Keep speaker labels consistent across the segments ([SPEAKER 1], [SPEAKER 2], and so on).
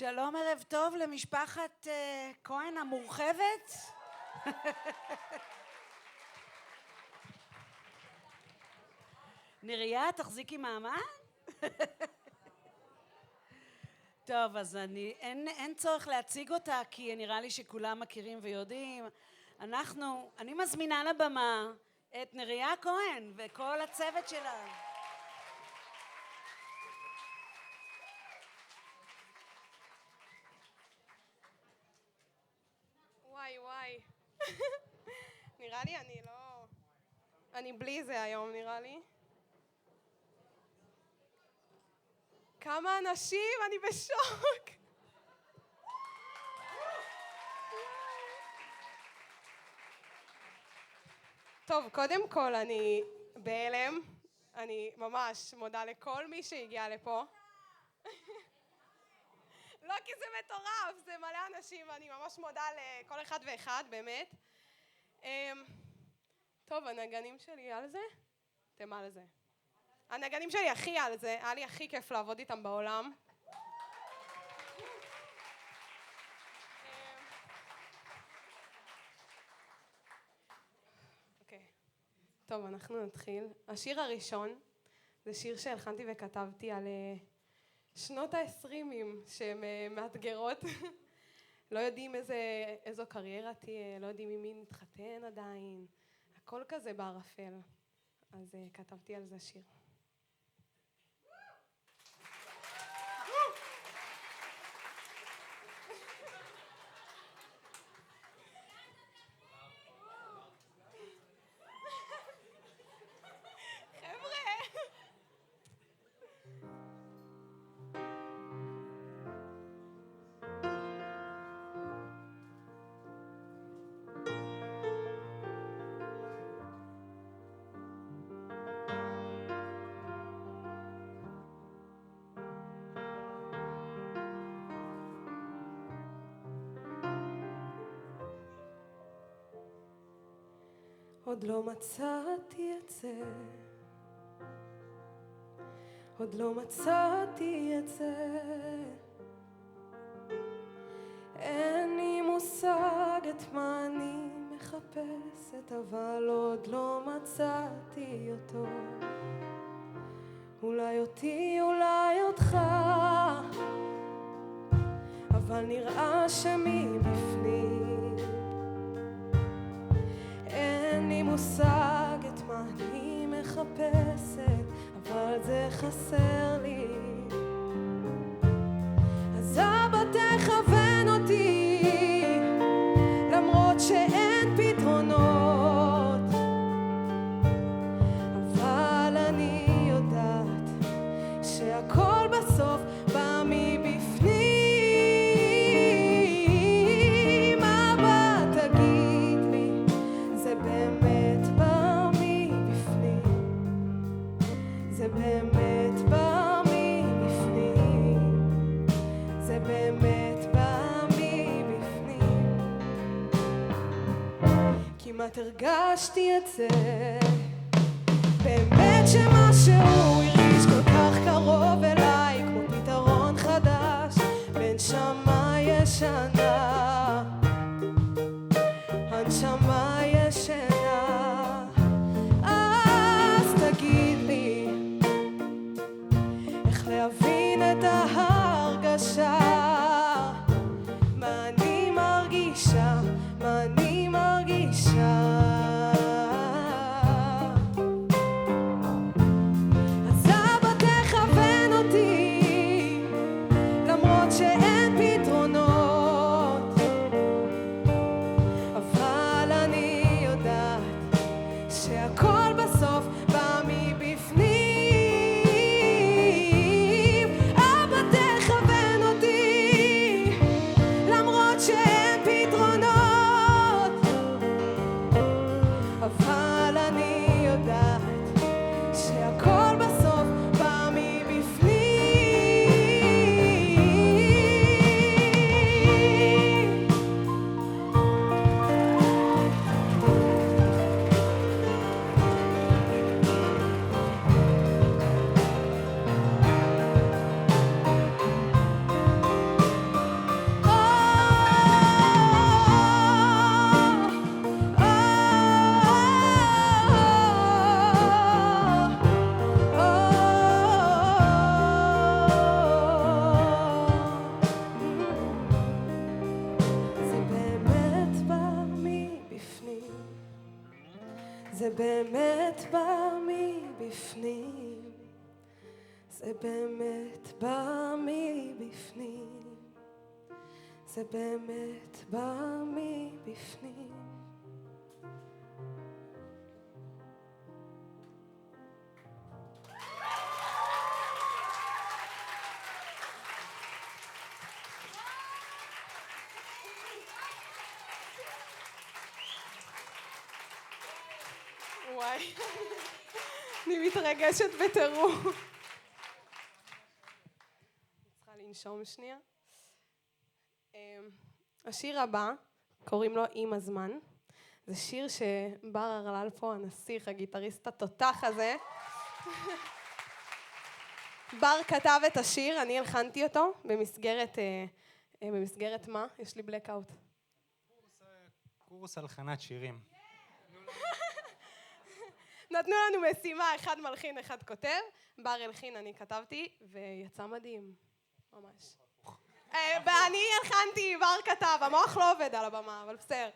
[SPEAKER 1] שלום, ערב טוב למשפחת כהן המורחבת. נריה, תחזיקי מעמד. טוב, אז אין צורך להציג אותה, כי נראה לי שכולם מכירים ויודעים. אני מזמינה לבמה את נריה כהן וכל הצוות שלה.
[SPEAKER 2] וואי. נראה לי אני בלי זה היום, נראה לי. כמה אנשים, אני בשוק. טוב, קודם כל אני בהלם. אני ממש מודה לכל מי שהגיע לפה. לא, כי זה מטורף, זה מלא אנשים, ואני ממש מודה לכל אחד ואחד, באמת. טוב, הנגנים שלי על זה? אתם על זה. הנגנים שלי הכי על זה, היה לי הכי כיף לעבוד איתם בעולם. אוקיי. טוב, אנחנו נתחיל. השיר הראשון זה שיר שהלחנתי וכתבתי על שנות ה-20 שהן מאתגרות. לא יודעים איזו קריירה תהיה, לא יודעים עם מי נתחתן עדיין. הכל כזה בערפל. אז כתבתי על זה שיר. עוד לא מצאתי את זה, עוד לא מצאתי את זה, אין לי מושג את מה אני מחפשת, אבל עוד לא מצאתי אותו. אולי אותי, אולי אותך, אבל נראה שמבפנים אין לי מושג את מה אני מחפשת, אבל זה חסר לי. אז אבא תכוון אותי, למרות שאין פתרונות, אבל אני יודעת שהכל בסוף בא מבפנים. אבא תגיד לי, זה באמת בא מבפנים, זה באמת בא מבפנים, זה באמת בא מבפנים. כמעט הרגשתי את זה, באמת שמשהו הרגיש כל כך קרוב אליי, כמו פתרון חדש בנשמה ישנה, הנשמה ישנה. אז תגיד לי איך להבין את ההרגשה, מה אני מרגישה, מה אני מרגישה. אז זה באמת בא מבפנים, זה באמת בא מבפנים, זה באמת בא מבפנים. וואי, אני מתרגשת בטירוף. צריכה לנשום שנייה. השיר הבא, קוראים לו עם הזמן. זה שיר שבר הרלל פה, הנסיך, הגיטריסט התותח הזה. בר כתב את השיר, אני הלחנתי אותו במסגרת מה? יש לי בלקאוט.
[SPEAKER 3] קורס הלחנת שירים.
[SPEAKER 2] נתנו לנו משימה, אחד מלחין, אחד כותב. בר הלחין, אני כתבתי, ויצא מדהים. ממש. ואני הלחנתי, בר כתב, המוח לא עובד על הבמה, אבל בסדר.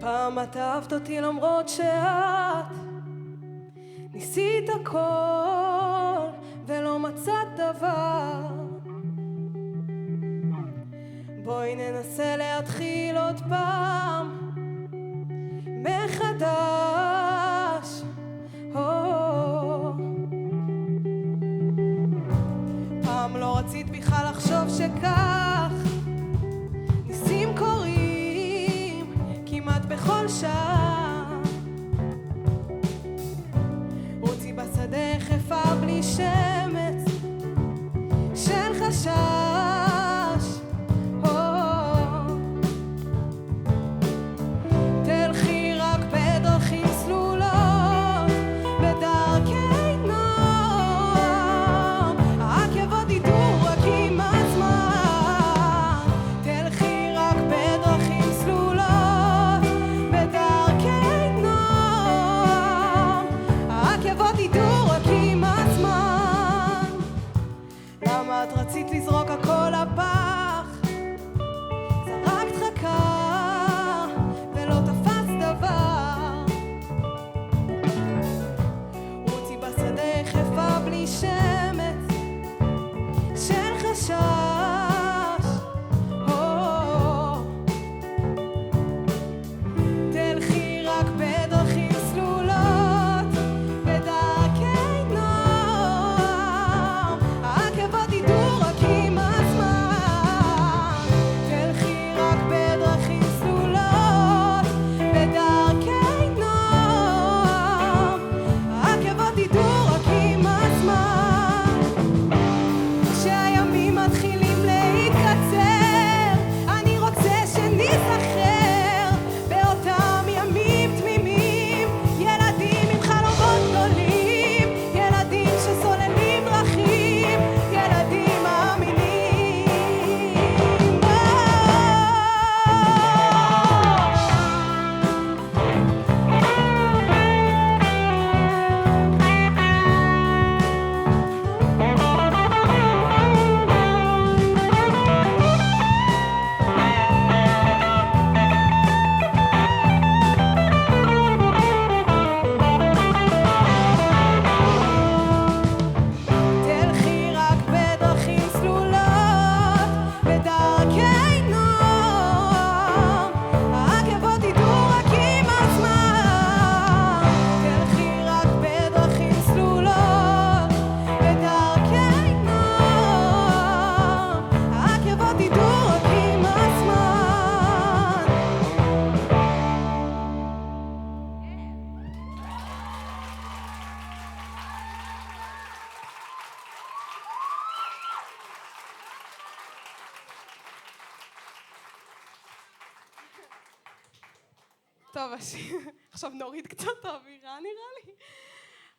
[SPEAKER 2] פעם את אהבת אותי למרות שאת ניסית הכל ולא מצאת דבר. בואי ננסה להתחיל עוד פעם מחדש. פעם לא רצית בכלל לחשוב שכך ניסים קורים כמעט בכל שעה. רוצי בשדה חיפה בלי שמץ של חשש. תלכי רק בדרכים סלולות, בדרכי נועם, העקבות ידעו רק עם הזמן. תלכי רק בדרכים סלולות, בדרכי נועם, העקבות ידעו רק עם הזמן. למה את רצית לזרוק הכל לפח? זרקת חכה ולא תפס דבר. רוצי בשדה חיפה בלי שמץ של חשש. תלכי רק בדרכים סלולות, בדרכי נועם, העקבות ידעו רק עם הזמן. תלכי רק בדרכים סלולות, בדרכי נועם, העקבות ידעו רק עם הזמן. כשהימים מתחילים להתקצר, אני רוצה שניזכר באותם ימים תמימים, ילדים עם חלומות גדולים, ילדים שסוללים דרכים, ילדים מאמינים. תלכי רק בדרכים סלולות, בדרכי נועם, העקבות ידעו רק עם הזמן. תלכי רק בדרכים סלולות, בדרכי נועם, העקבות ידעו רק עם הזמן. טוב, עכשיו נוריד קצת את האווירה נראה לי.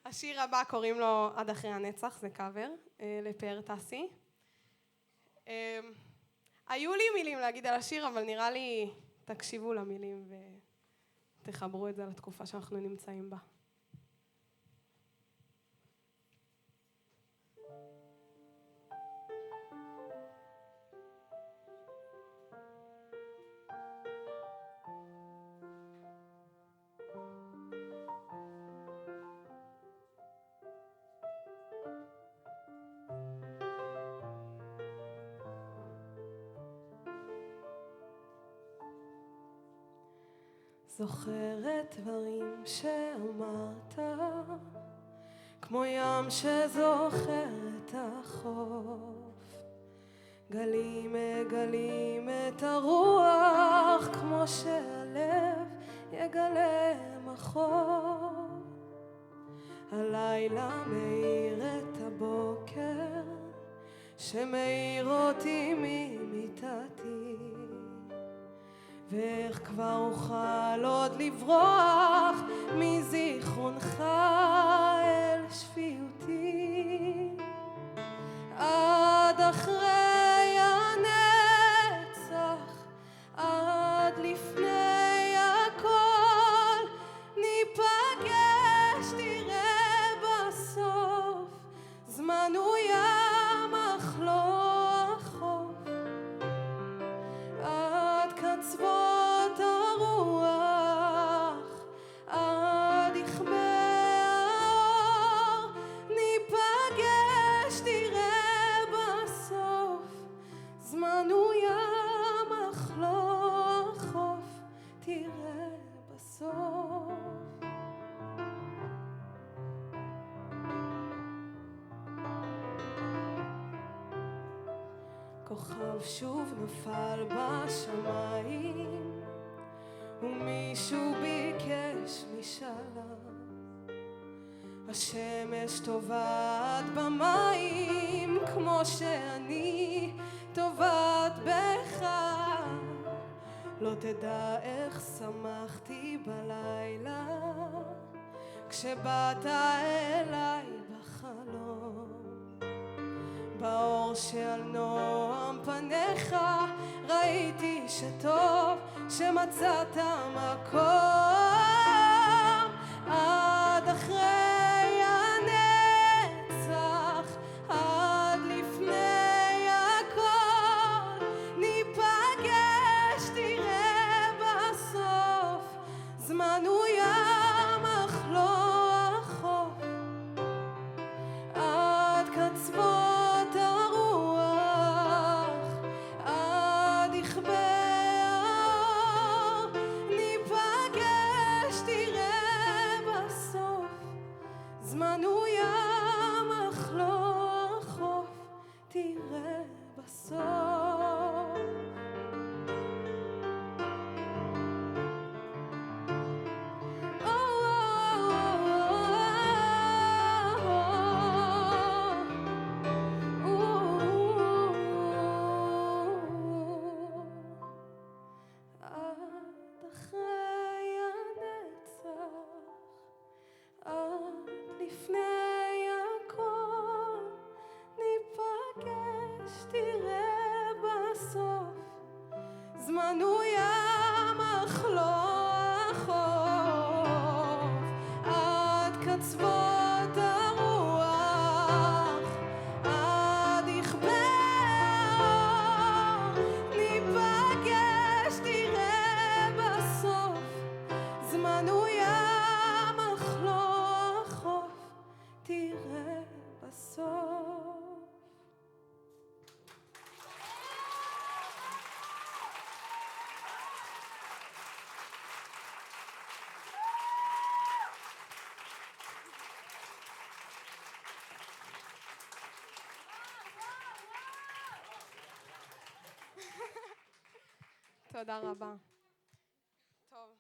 [SPEAKER 2] השיר הבא קוראים לו עד אחרי הנצח, זה קאבר לפאר טסי. היו לי מילים להגיד על השיר, אבל נראה לי תקשיבו למילים ותחברו את זה לתקופה שאנחנו נמצאים בה. זוכרת דברים שאמרת, כמו ים שזוכר את החוף, גלים מגלים את הרוח, כמו שהלב יגלה מחור. הלילה מאיר את הבוקר, שמאיר אותי ממיטתי, ואיך כבר אוכל עוד לברוח מזיכרונך אל שפיותי. עד אחרי הנצח, עד לפני הכל, ניפגש תראה בסוף, זמן הוא ים אך לא החוף. עד קצוות הרוח, עד יכבה האור, ניפגש תראה בסוף, זמן הוא ים אך לא החוף, תראה בסוף. כוכב שוב נפל בשמיים, ומישהו ביקש משאלה. השמש טובעת במים, כמו שאני טובעת בך. לא תדע איך שמחתי בלילה, כשבאת אליי בחלום. באור שעל נועם פניך ראיתי שטוב שמצאת מקום. עד אחרי הנצח, עד לפני הכל, ניפגש תראה בסוף, זמן הוא ים אך לא החוף. עד קצוות הרוח, עד יכבה האור, ניפגש תראה בסוף, זמן הוא ים אך לא החוף, תראה בסוף. עד אחרי הנצח, עד לפני הכל, ניפגש תראה בסוף, זמן הוא ים אך לא החוף. עד קצוות הרוח, עד יכבה האור, ניפגש תראה בסוף, זמן הוא ים אך לא החוף, תראה בסוף. תודה רבה. טוב,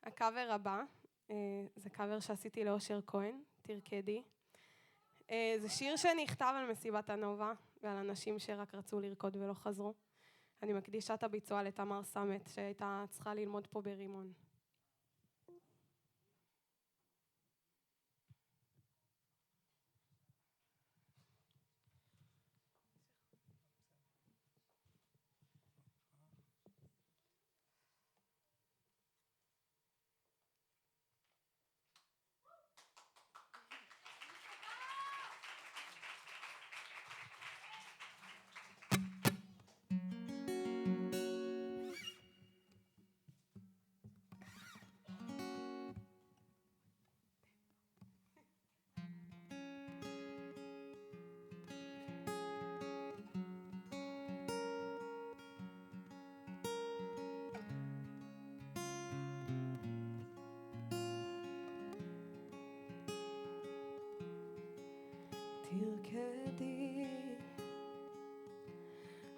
[SPEAKER 2] הקאבר הבא, זה קאבר שעשיתי לאושר כהן, תרקדי. זה שיר שנכתב על מסיבת הנובה ועל אנשים שרק רצו לרקוד ולא חזרו. אני מקדישה את הביצוע לתמר סמת, שהייתה צריכה ללמוד פה ברימון. תרקדי,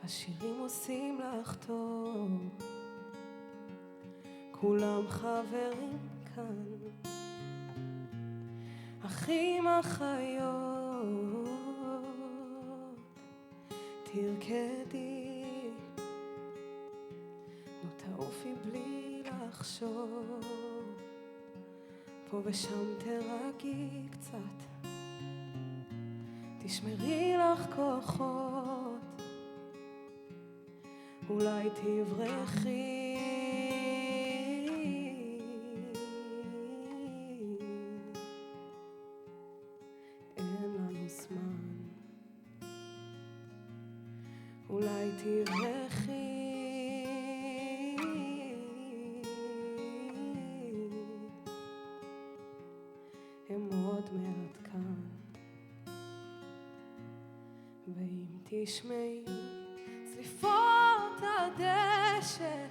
[SPEAKER 2] השירים עושים לך טוב, כולם חברים כאן, אחים אחיות. תרקדי, נו תעופי בלי לחשוב, פה ושם תרגי קצת, תשמרי לך כוחות, אולי תברכי. אין לנו זמן, אולי תברכי. הם עוד מעט כאן, ואם תשמעי צליפות הדשא,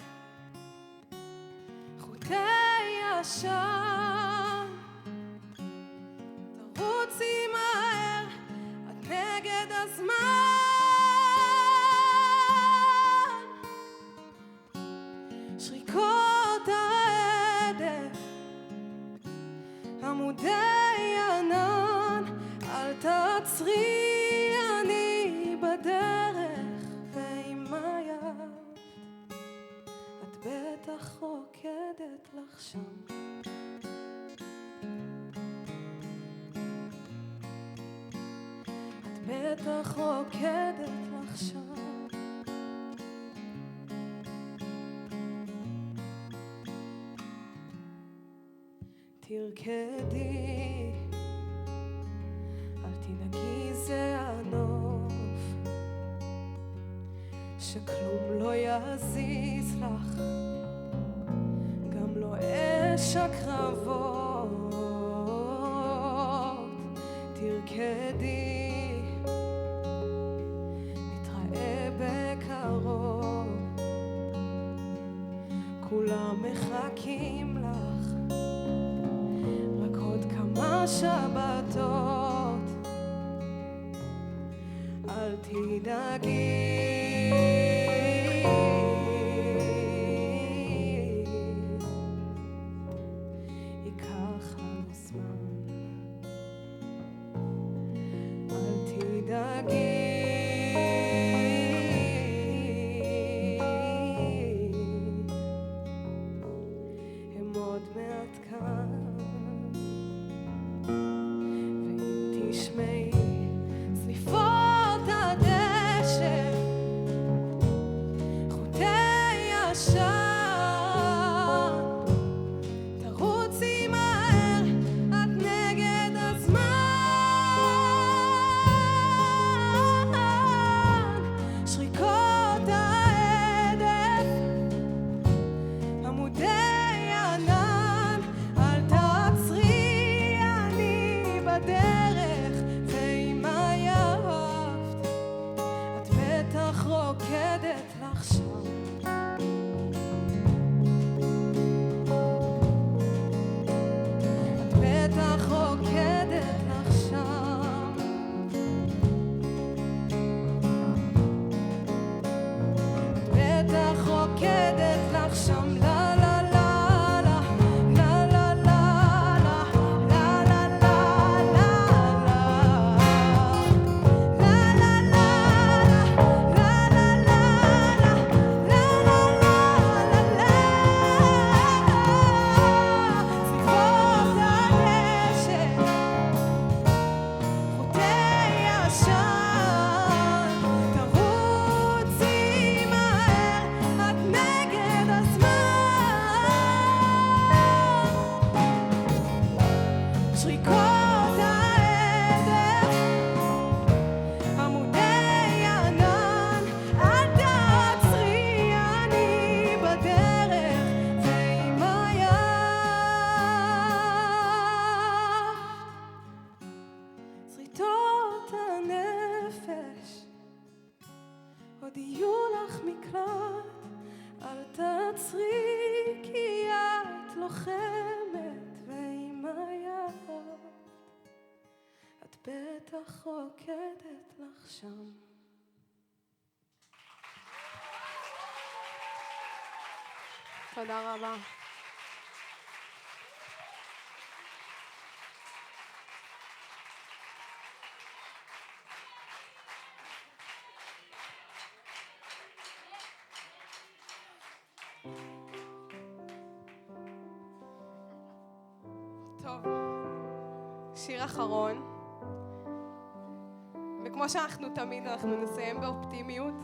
[SPEAKER 2] חוטי עשן, תרוצי מהר, את נגד הזמן. שריקות העדף, עמודי ענן, אל תעצרי, אני בדרך. ואם עייפת, את בטח רוקדת לך שם. את בטח רוקדת לך שם. תרקדי, אל תדאגי, זה הנוף, שכלום לא יזיז לך, גם לא אש הקרבות. תרקדי, נתראה בקרוב, כולם מחכים לך, רק עוד כמה שבתות. אל תדאגי, ייקח לנו זמן. אל תדאגי, הם עוד מעט כאן. ואם תשמעי צליפות הדשא, חוטי עשן, תרוצי מהר, את נגד הזמן. שריקות העדף, עמודי ענן, אל תעצרי, אני בדרך. ואם עייפת, את בטח רוקדת לך שם. את בטח רוקדת לך שם. את בטח רוקדת לך שם. לה לה לה לה, לה לה לה לה, לה לה לה לה לה, לה לה לה לה, לה לה לה לה, לה לה לה עוד יהיו לך מקלט, אל תעצרי, כי את לוחמת. ואם עייפת, את בטח בטח רוקדת לך שם. תודה רבה. טוב, שיר אחרון, וכמו שאנחנו תמיד, אנחנו נסיים באופטימיות.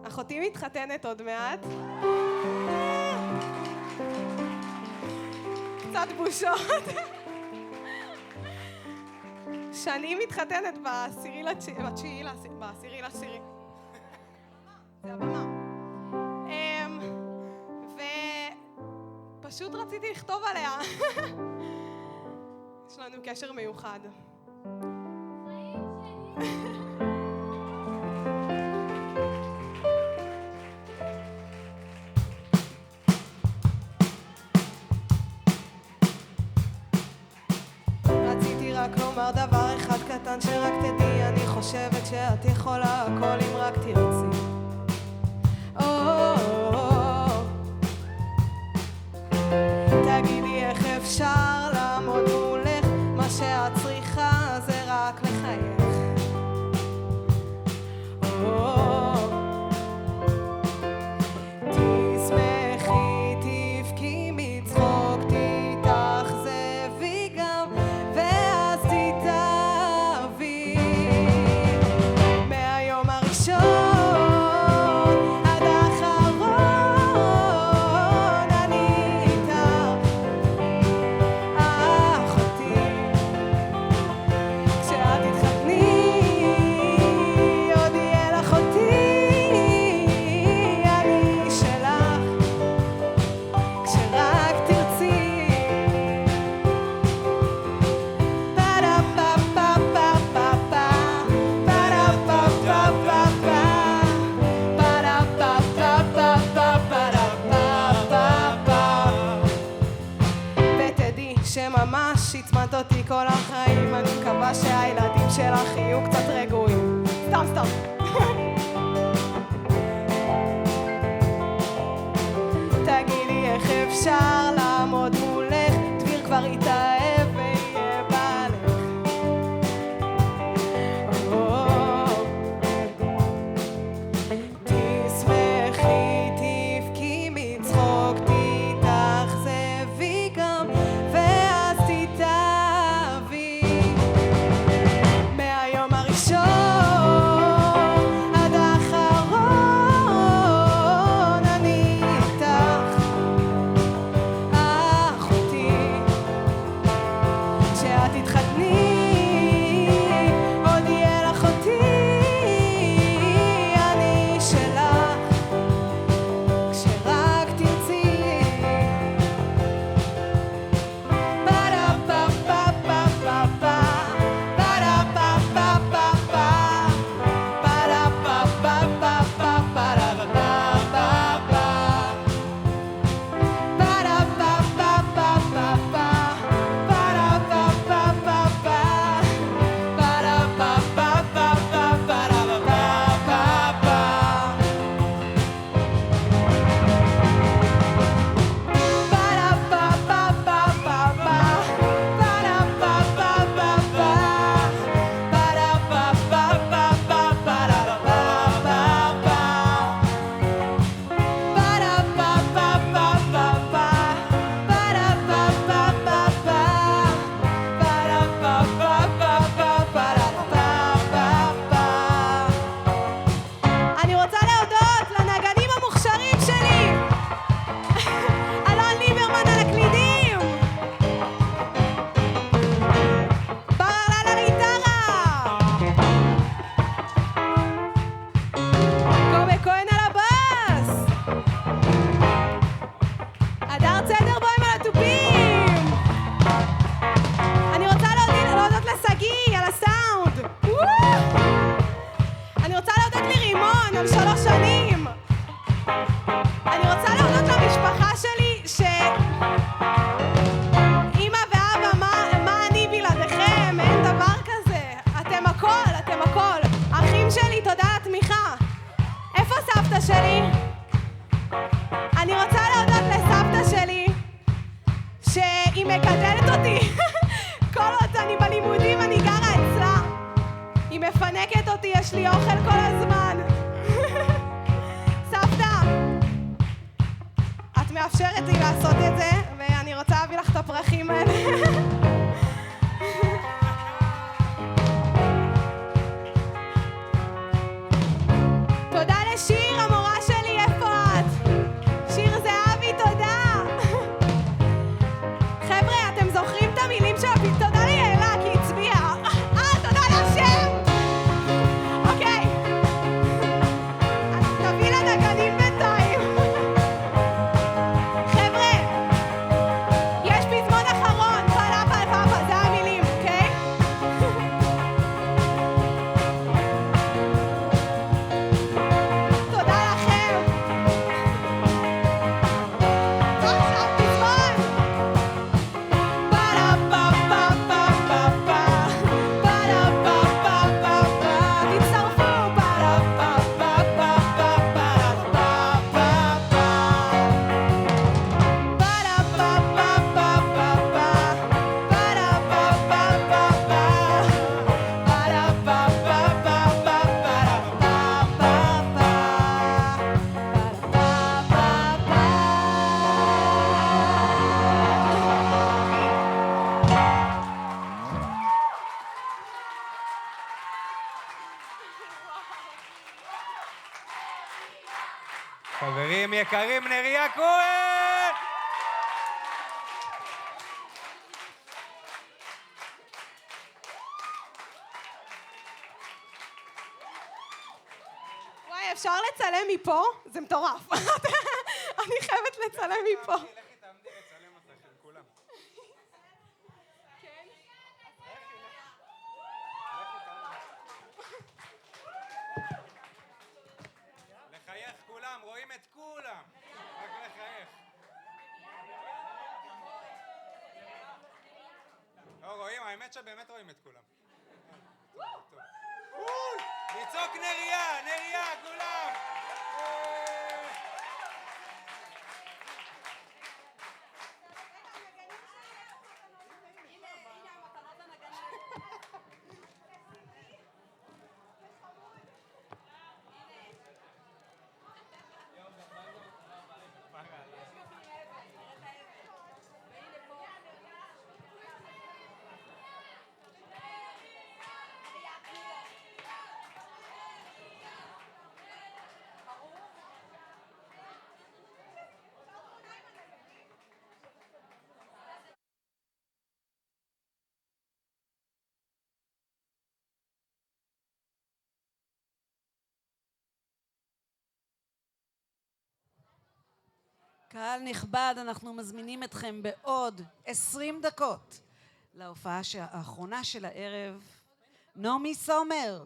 [SPEAKER 2] אחותי מתחתנת עוד מעט. קצת בושות. שאני מתחתנת ב10 לעשירי. זה הבמה. ופשוט רציתי לכתוב עליה. יש לנו קשר מיוחד. רציתי רק לומר דבר אחד קטן שרק תדעי, אני חושבת שאת יכולה הכל אם רק תרצי. תגידי איך אפשר לעמוד מולך, מה שאת צריכה זה רק לחייך. תשמחי, תבכי מצחוק, תתאכזבי גם, ואז תתאהבי. מהיום הראשון עד האחרון אני איתך, אחותי. כשאת תתחתני עוד יהיה לך אותי, אני שלך כשרק תרצי. ותדעי שממש עצמנת אותי כל החיים, אני מקווה שהילדים שלך יהיו קצת רגועים. סתם. תגידי איך אפשר לעמוד מולך, דביר כבר התאהב ויהיה בעלך. תשמחי, תבכי מצחוק, תתאכזבי גם, ואז תתאהבי. מהיום הראשון עד האחרון אני איתך, אחותי. כשאת תתחתני עוד יהיה לך אותי, אני שלך כשרק תרצי. חונקת אותי, יש לי אוכל כל הזמן. סבתא, את מאפשרת לי לעשות את זה, ואני רוצה להביא לך את הפרחים האלה. תודה לשיר, המורה שלי, איפה את? שיר זהבי, תודה. חבר'ה, אתם זוכרים את המילים של הפיל? תודה ליעלה, כי היא הצביעה. תודה לשם! אוקיי. אז תביא לנגנים בינתיים. חבר'ה, יש פזמון אחרון, פלה פלה פלה, זה המילים, אוקיי? תודה לכם. טוב, עכשיו פזמון. פלה פה פה פה פה פה. פלה פה פה פה פה. תצטרפו. פלה פה פה פה פה. פלה פה פה פה. פלה פה פה פה פה פה. פלה פה פה פה פה. פלה פה פה פה פה.
[SPEAKER 3] חברים יקרים, נריה כהן!
[SPEAKER 2] וואי, אפשר לצלם מפה? זה מטורף. אני חייבת לצלם מפה.
[SPEAKER 3] לכי תעמדי לצלם אותך עם כולם. לחייך כולם, רואים את כולם. רק לחייך. לא רואים, האמת שבאמת רואים את כולם. טוב. לצעוק נריה, נריה, כולם!
[SPEAKER 1] קהל נכבד, אנחנו מזמינים אתכם בעוד 20 דקות להופעה האחרונה של הערב, נעמי סומר.